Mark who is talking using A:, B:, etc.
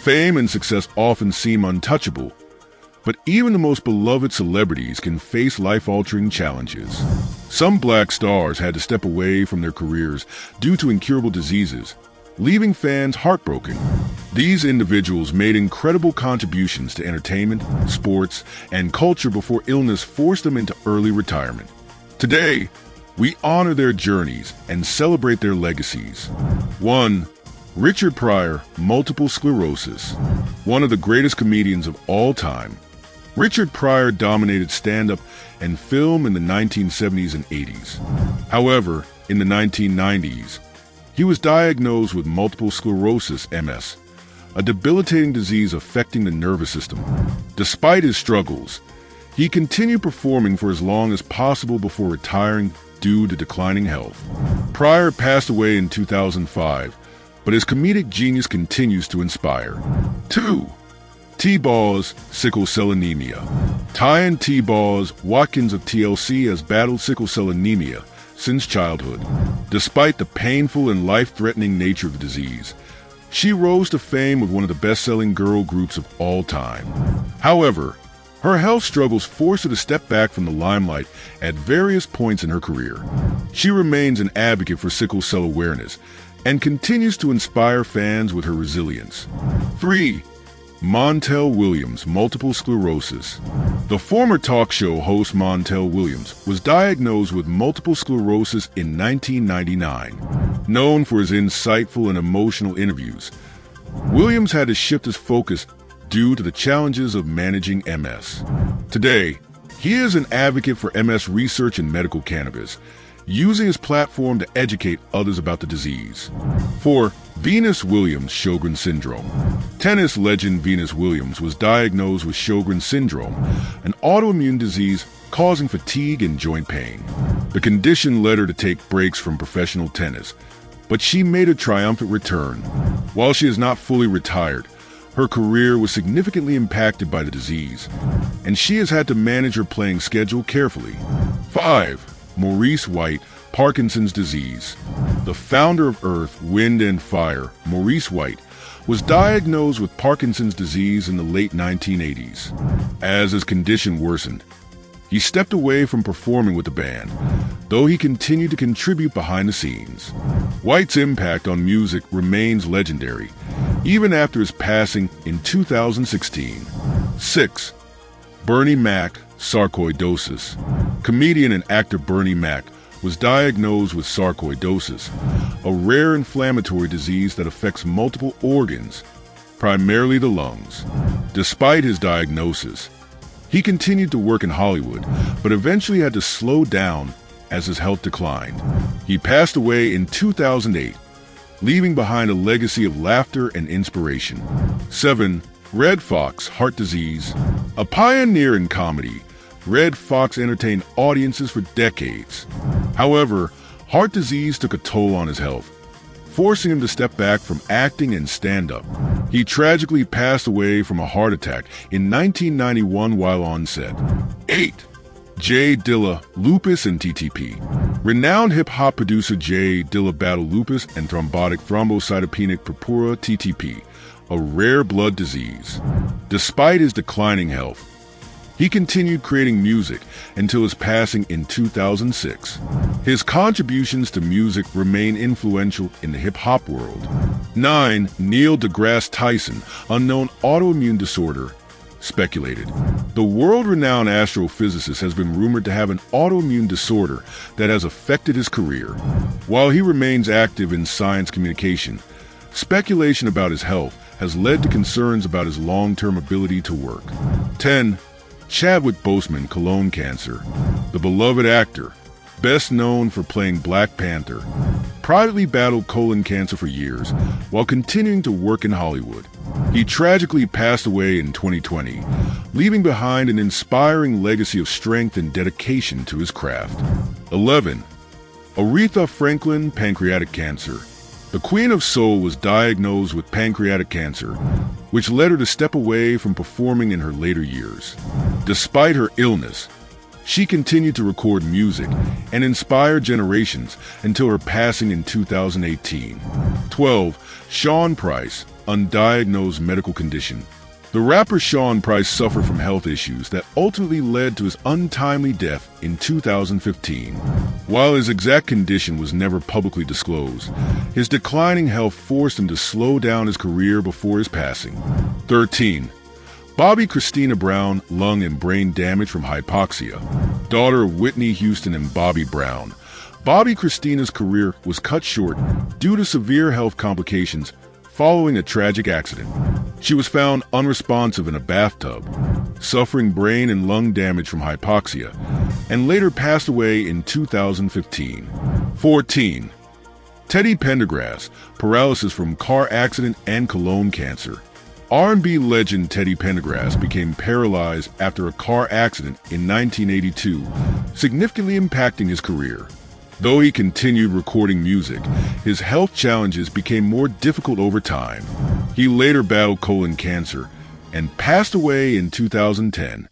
A: Fame and success often seem untouchable, but even the most beloved celebrities can face life-altering challenges. Some black stars had to step away from their careers due to incurable diseases, leaving fans heartbroken. These individuals made incredible contributions to entertainment, sports, and culture before illness forced them into early retirement. Today, we honor their journeys and celebrate their legacies. 1. Richard Pryor, multiple sclerosis. One of the greatest comedians of all time. Richard Pryor dominated stand-up and film in the 1970s and 80s. However, in the 1990s, he was diagnosed with multiple sclerosis, MS, a debilitating disease affecting the nervous system. Despite his struggles, he continued performing for as long as possible before retiring due to declining health. Pryor passed away in 2005, but his comedic genius continues to inspire. 2. T-Boz, sickle cell anemia. Tyan T-Boz Watkins of TLC has battled sickle cell anemia since childhood. Despite the painful and life-threatening nature of the disease, she rose to fame with one of the best-selling girl groups of all time. However, her health struggles forced her to step back from the limelight at various points in her career. She remains an advocate for sickle cell awareness and continues to inspire fans with her resilience. 3. Montel Williams, multiple sclerosis. The former talk show host Montel Williams was diagnosed with multiple sclerosis in 1999. Known for his insightful and emotional interviews, Williams had to shift his focus due to the challenges of managing MS. Today, he is an advocate for MS research and medical cannabis, using his platform to educate others about the disease. 4. Venus Williams, Sjogren syndrome. Tennis legend Venus Williams was diagnosed with Sjogren syndrome, an autoimmune disease causing fatigue and joint pain. The condition led her to take breaks from professional tennis, but she made a triumphant return. While she is not fully retired, her career was significantly impacted by the disease, and she has had to manage her playing schedule carefully. 5. Maurice White, Parkinson's disease. The founder of Earth, Wind and Fire, Maurice White, was diagnosed with Parkinson's disease in the late 1980s. As his condition worsened, he stepped away from performing with the band, though he continued to contribute behind the scenes. White's impact on music remains legendary, even after his passing in 2016. 6. Bernie Mac, sarcoidosis. Comedian and actor Bernie Mac was diagnosed with sarcoidosis, a rare inflammatory disease that affects multiple organs, primarily the lungs. Despite his diagnosis, he continued to work in Hollywood, but eventually had to slow down as his health declined. He passed away in 2008, leaving behind a legacy of laughter and inspiration. 7. Red Fox, heart disease. A pioneer in comedy, Red Fox entertained audiences for decades. However, heart disease took a toll on his health, forcing him to step back from acting and stand-up. He tragically passed away from a heart attack in 1991 while on set. 8. Jay Dilla, lupus and TTP. Renowned hip-hop producer Jay Dilla battled lupus and thrombotic thrombocytopenic purpura TTP, a rare blood disease. Despite his declining health, he continued creating music until his passing in 2006. His contributions to music remain influential in the hip-hop world. 9. Neil deGrasse Tyson, unknown autoimmune disorder, speculated. The world-renowned astrophysicist has been rumored to have an autoimmune disorder that has affected his career. While he remains active in science communication, speculation about his health has led to concerns about his long-term ability to work. 10. Chadwick Boseman, colon cancer. The beloved actor, best known for playing Black Panther, privately battled colon cancer for years while continuing to work in Hollywood. He tragically passed away in 2020, leaving behind an inspiring legacy of strength and dedication to his craft. 11. Aretha Franklin, pancreatic cancer. The Queen of Soul was diagnosed with pancreatic cancer, which led her to step away from performing in her later years. Despite her illness, she continued to record music and inspire generations until her passing in 2018. 12. Sean Price, undiagnosed medical condition. The rapper Sean Price suffered from health issues that ultimately led to his untimely death in 2015. While his exact condition was never publicly disclosed, his declining health forced him to slow down his career before his passing. 13. Bobby Christina Brown, lung and brain damage from hypoxia. Daughter of Whitney Houston and Bobby Brown, Bobby Christina's career was cut short due to severe health complications following a tragic accident. She was found unresponsive in a bathtub, suffering brain and lung damage from hypoxia, and later passed away in 2015. 14. Teddy Pendergrass, paralysis from car accident and colon cancer. R&B legend Teddy Pendergrass became paralyzed after a car accident in 1982, significantly impacting his career. Though he continued recording music, his health challenges became more difficult over time. He later battled colon cancer and passed away in 2010.